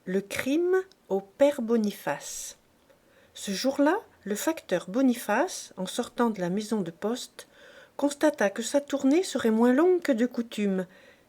Le crime au père Boniface. Ce jour-là, le facteur Boniface, en sortant de la maison de poste, constata que sa tournée serait moins longue que de coutume,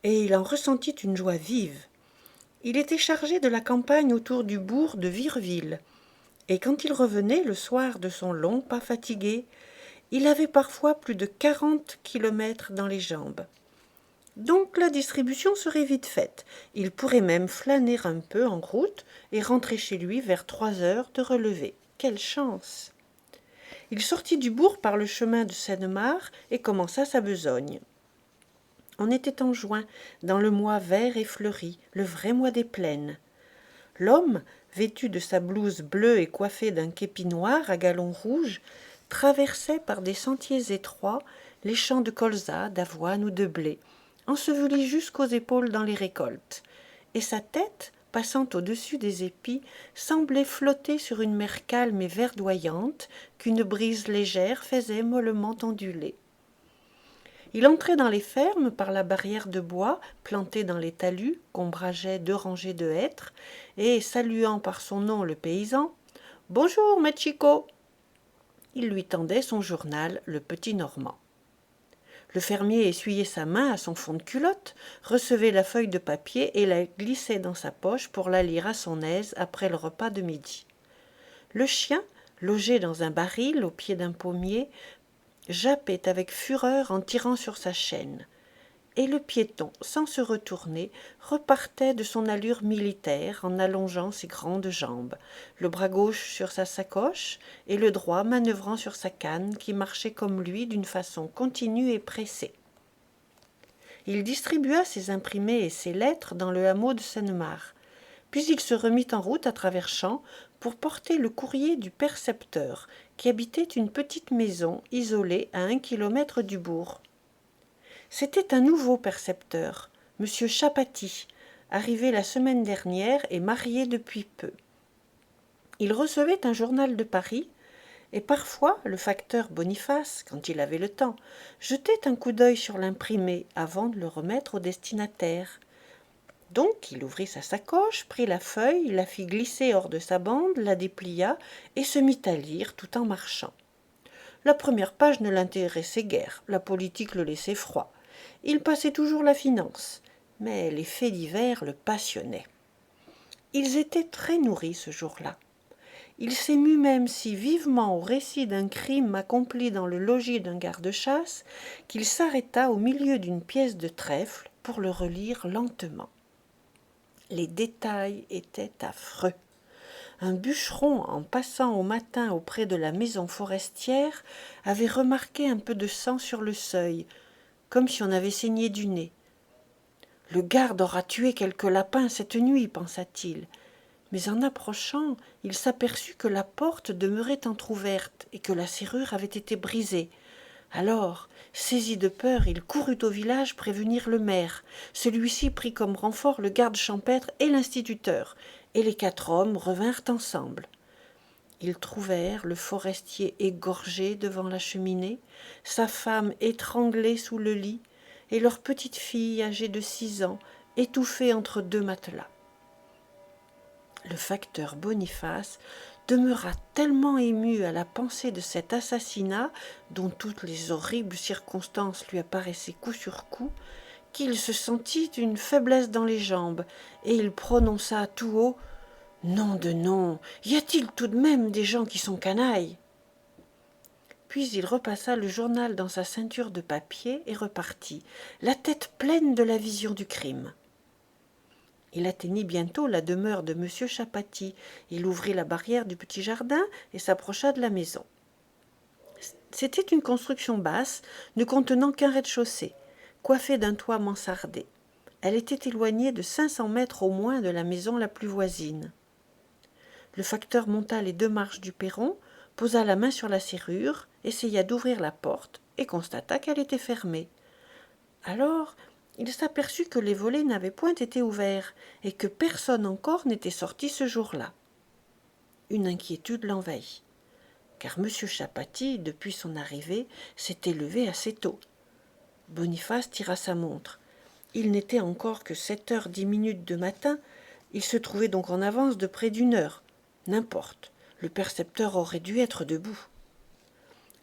et il en ressentit une joie vive. Il était chargé de la campagne autour du bourg de Vireville, et quand il revenait le soir de son long pas fatigué, il avait parfois plus de 40 kilomètres dans les jambes. Donc la distribution serait vite faite. Il pourrait même flâner un peu en route et rentrer chez lui vers 3 heures de relevée. Quelle chance! Il sortit du bourg par le chemin de Seine-Marne et commença sa besogne. On était en juin, dans le mois vert et fleuri, le vrai mois des plaines. L'homme, vêtu de sa blouse bleue et coiffé d'un képi noir à galons rouges, traversait par des sentiers étroits les champs de colza, d'avoine ou de blé, enseveli jusqu'aux épaules dans les récoltes, et sa tête, passant au-dessus des épis, semblait flotter sur une mer calme et verdoyante qu'une brise légère faisait mollement onduler. Il entrait dans les fermes par la barrière de bois plantée dans les talus qu'ombrageaient 2 rangées de hêtres, et, saluant par son nom le paysan, « Bonjour, maître Chicot !» il lui tendait son journal, le Petit Normand. Le fermier essuyait sa main à son fond de culotte, recevait la feuille de papier et la glissait dans sa poche pour la lire à son aise après le repas de midi. Le chien, logé dans un baril au pied d'un pommier, jappait avec fureur en tirant sur sa chaîne. Et le piéton, sans se retourner, repartait de son allure militaire en allongeant ses grandes jambes, le bras gauche sur sa sacoche et le droit manœuvrant sur sa canne qui marchait comme lui d'une façon continue et pressée. Il distribua ses imprimés et ses lettres dans le hameau de Seine-Marne, puis il se remit en route à travers champs pour porter le courrier du percepteur, qui habitait une petite maison isolée à 1 kilomètre du bourg. C'était un nouveau percepteur, M. Chapaty, arrivé la semaine dernière et marié depuis peu. Il recevait un journal de Paris, et parfois le facteur Boniface, quand il avait le temps, jetait un coup d'œil sur l'imprimé avant de le remettre au destinataire. Donc il ouvrit sa sacoche, prit la feuille, la fit glisser hors de sa bande, la déplia et se mit à lire tout en marchant. La première page ne l'intéressait guère, la politique le laissait froid. Il passait toujours la finance, mais les faits divers le passionnaient. Ils étaient très nourris ce jour-là. Il s'émut même si vivement au récit d'un crime accompli dans le logis d'un garde-chasse qu'il s'arrêta au milieu d'une pièce de trèfle pour le relire lentement. Les détails étaient affreux. Un bûcheron, en passant au matin auprès de la maison forestière, avait remarqué un peu de sang sur le seuil, comme si on avait saigné du nez. « Le garde aura tué quelques lapins cette nuit, pensa-t-il. Mais en approchant, il s'aperçut que la porte demeurait entr'ouverte et que la serrure avait été brisée. Alors, saisi de peur, il courut au village prévenir le maire. Celui-ci prit comme renfort le garde champêtre et l'instituteur, et les 4 hommes revinrent ensemble. Ils trouvèrent le forestier égorgé devant la cheminée, sa femme étranglée sous le lit, et leur petite fille âgée de 6 ans, étouffée entre 2 matelas. Le facteur Boniface demeura tellement ému à la pensée de cet assassinat, dont toutes les horribles circonstances lui apparaissaient coup sur coup, qu'il se sentit une faiblesse dans les jambes, et il prononça à tout haut « Nom de nom, y a-t-il tout de même des gens qui sont canailles ?» Puis il repassa le journal dans sa ceinture de papier et repartit, la tête pleine de la vision du crime. Il atteignit bientôt la demeure de M. Chapaty. Il ouvrit la barrière du petit jardin et s'approcha de la maison. C'était une construction basse, ne contenant qu'un rez-de-chaussée, coiffée d'un toit mansardé. Elle était éloignée de 500 mètres au moins de la maison la plus voisine. Le facteur monta les 2 marches du perron, posa la main sur la serrure, essaya d'ouvrir la porte et constata qu'elle était fermée. Alors, il s'aperçut que les volets n'avaient point été ouverts et que personne encore n'était sorti ce jour-là. Une inquiétude l'envahit, car M. Chapaty, depuis son arrivée, s'était levé assez tôt. Boniface tira sa montre. Il n'était encore que 7h10 de matin, Il se trouvait donc en avance de près d'1 heure. N'importe, le percepteur aurait dû être debout.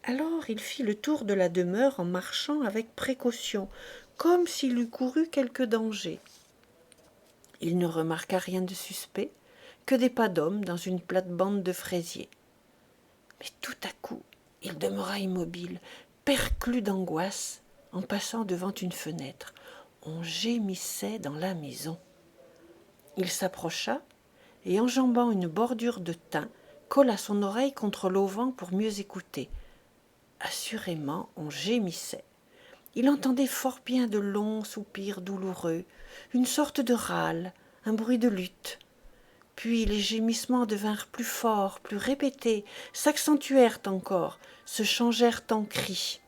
Alors il fit le tour de la demeure en marchant avec précaution, comme s'il eût couru quelque danger. Il ne remarqua rien de suspect, que des pas d'homme dans une plate-bande de fraisiers. Mais tout à coup, il demeura immobile, perclus d'angoisse, en passant devant une fenêtre. On gémissait dans la maison. Il s'approcha et, enjambant une bordure de thym, colla son oreille contre l'auvent pour mieux écouter. Assurément, on gémissait. Il entendait fort bien de longs soupirs douloureux, une sorte de râle, un bruit de lutte. Puis les gémissements devinrent plus forts, plus répétés, s'accentuèrent encore, se changèrent en cris.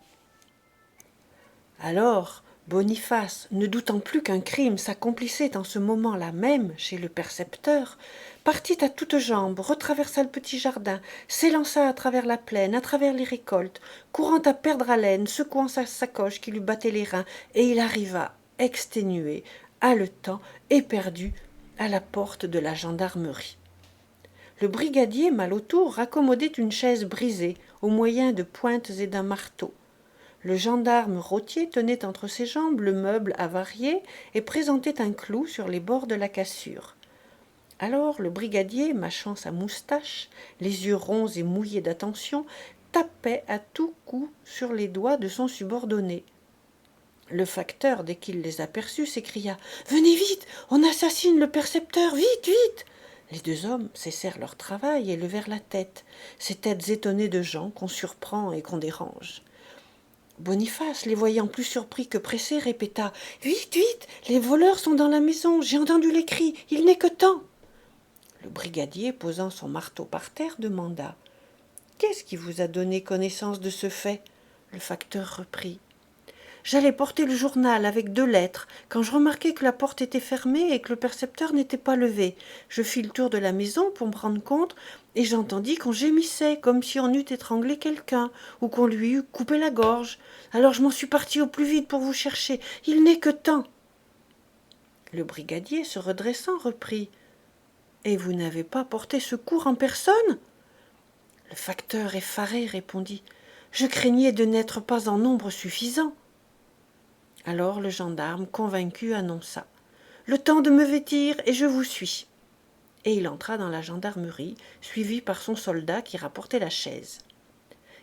Alors, Boniface, ne doutant plus qu'un crime s'accomplissait en ce moment-là même chez le percepteur, partit à toutes jambes, retraversa le petit jardin, s'élança à travers la plaine, à travers les récoltes, courant à perdre haleine, secouant sa sacoche qui lui battait les reins, et il arriva, exténué, haletant, éperdu, à la porte de la gendarmerie. Le brigadier, mal autour, raccommodait une chaise brisée, au moyen de pointes et d'un marteau. Le gendarme rôtier tenait entre ses jambes le meuble avarié et présentait un clou sur les bords de la cassure. Alors le brigadier, mâchant sa moustache, les yeux ronds et mouillés d'attention, tapait à tout coup sur les doigts de son subordonné. Le facteur, dès qu'il les aperçut, s'écria « Venez vite, on assassine le percepteur, vite, vite !» Les deux hommes cessèrent leur travail et levèrent la tête, ces têtes étonnées de gens qu'on surprend et qu'on dérange. Boniface, les voyant plus surpris que pressés, répéta « Vite, vite, les voleurs sont dans la maison, j'ai entendu les cris, il n'est que temps !» Le brigadier, posant son marteau par terre, demanda « Qu'est-ce qui vous a donné connaissance de ce fait ?» Le facteur reprit « J'allais porter le journal avec 2 lettres, quand je remarquai que la porte était fermée et que le percepteur n'était pas levé. Je fis le tour de la maison pour me rendre compte, et j'entendis qu'on gémissait, comme si on eût étranglé quelqu'un, ou qu'on lui eût coupé la gorge. Alors je m'en suis parti au plus vite pour vous chercher. Il n'est que temps. » Le brigadier, se redressant, reprit « Et vous n'avez pas porté secours en personne ?» Le facteur effaré répondit « Je craignais de n'être pas en nombre suffisant. » Alors le gendarme, convaincu, annonça « Le temps de me vêtir et je vous suis. » Et il entra dans la gendarmerie, suivi par son soldat qui rapportait la chaise.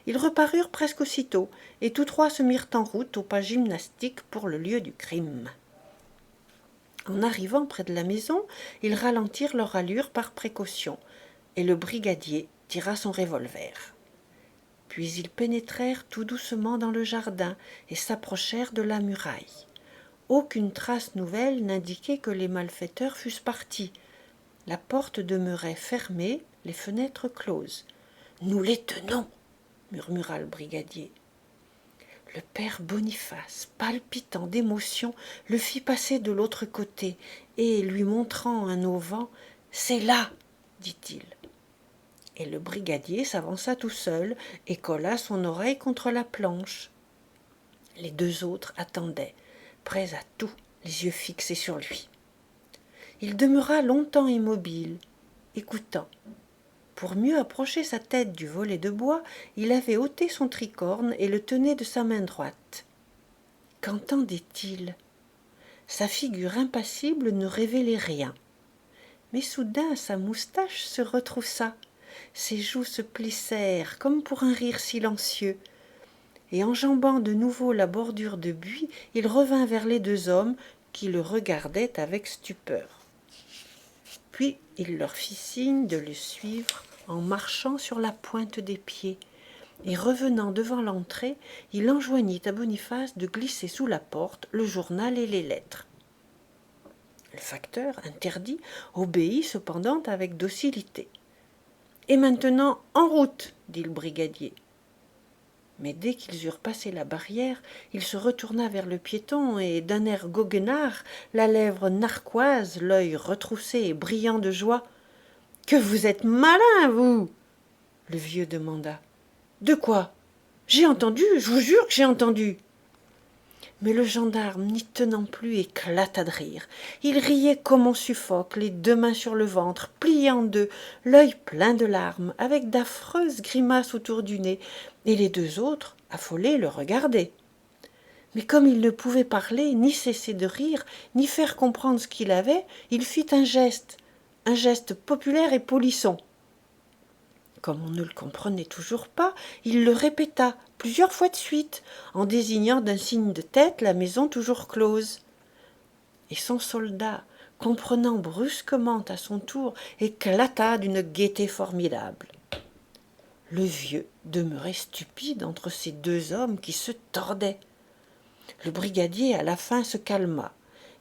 Ils reparurent presque aussitôt, et tous 3 se mirent en route au pas gymnastique pour le lieu du crime. En arrivant près de la maison, ils ralentirent leur allure par précaution, et le brigadier tira son revolver. Puis ils pénétrèrent tout doucement dans le jardin et s'approchèrent de la muraille. Aucune trace nouvelle n'indiquait que les malfaiteurs fussent partis. La porte demeurait fermée, les fenêtres closes. « Nous les tenons !» murmura le brigadier. Le père Boniface, palpitant d'émotion, le fit passer de l'autre côté et, lui montrant un auvent, « C'est là !» dit-il. Et le brigadier s'avança tout seul et colla son oreille contre la planche. Les 2 autres attendaient, prêts à tout, les yeux fixés sur lui. Il demeura longtemps immobile, écoutant. Pour mieux approcher sa tête du volet de bois, il avait ôté son tricorne et le tenait de sa main droite. Qu'entendait-il ? Sa figure impassible ne révélait rien. Mais soudain sa moustache se retroussa. Ses joues se plissèrent comme pour un rire silencieux, et enjambant de nouveau la bordure de buis, il revint vers les 2 hommes qui le regardaient avec stupeur. Puis il leur fit signe de le suivre en marchant sur la pointe des pieds, et revenant devant l'entrée, il enjoignit à Boniface de glisser sous la porte le journal et les lettres. Le facteur, interdit, obéit cependant avec docilité. « Et maintenant, en route !» dit le brigadier. Mais dès qu'ils eurent passé la barrière, il se retourna vers le piéton et, d'un air goguenard, la lèvre narquoise, l'œil retroussé et brillant de joie, « Que vous êtes malin, vous !» le vieux demanda. « De quoi ? J'ai entendu, je vous jure que j'ai entendu. » Mais le gendarme, n'y tenant plus, éclata de rire. Il riait comme on suffoque, les deux mains sur le ventre, plié en deux, l'œil plein de larmes, avec d'affreuses grimaces autour du nez, et les deux autres, affolés, le regardaient. Mais comme il ne pouvait parler, ni cesser de rire, ni faire comprendre ce qu'il avait, il fit un geste populaire et polisson. Comme on ne le comprenait toujours pas, il le répéta plusieurs fois de suite, en désignant d'un signe de tête la maison toujours close. Et son soldat, comprenant brusquement à son tour, éclata d'une gaieté formidable. Le vieux demeurait stupide entre ces deux hommes qui se tordaient. Le brigadier à la fin se calma,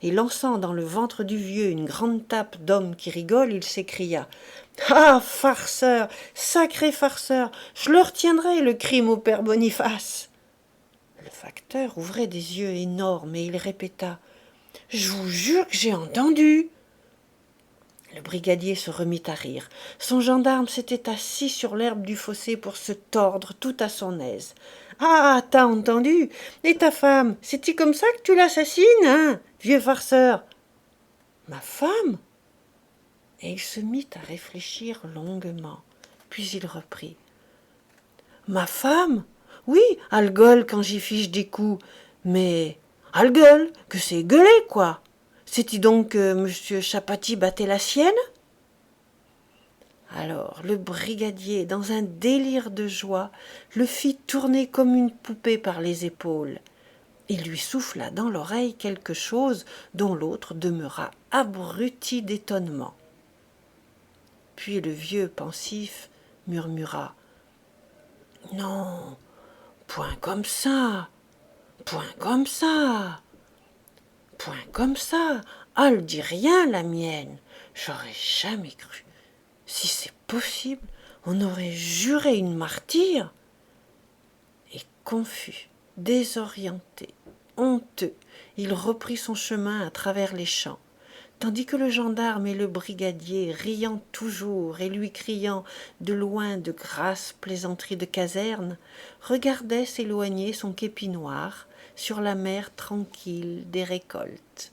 et lançant dans le ventre du vieux une grande tape d'homme qui rigole, il s'écria « Ah, farceur, sacré farceur, je le retiendrai, le crime au père Boniface !» Le facteur ouvrait des yeux énormes et il répéta « Je vous jure que j'ai entendu !» Le brigadier se remit à rire. Son gendarme s'était assis sur l'herbe du fossé pour se tordre tout à son aise. « Ah, t'as entendu? Et ta femme, c'est-tu comme ça que tu l'assassines, hein, vieux farceur ?»« Ma femme ?» Et il se mit à réfléchir longuement. Puis il reprit. « Ma femme? Oui, elle gueule quand j'y fiche des coups. Mais elle gueule, que c'est gueuler, quoi. C'est-il donc que M. Chapatis battait la sienne ?» Alors le brigadier, dans un délire de joie, le fit tourner comme une poupée par les épaules. Il lui souffla dans l'oreille quelque chose dont l'autre demeura abruti d'étonnement. Puis le vieux pensif murmura « Non, point comme ça, point comme ça, point comme ça, elle dit rien, la mienne, j'aurais jamais cru. Si c'est possible, on aurait juré une martyre. » Et confus, désorienté, honteux, il reprit son chemin à travers les champs, tandis que le gendarme et le brigadier, riant toujours et lui criant de loin de grasses plaisanteries de caserne, regardaient s'éloigner son képi noir sur la mer tranquille des récoltes.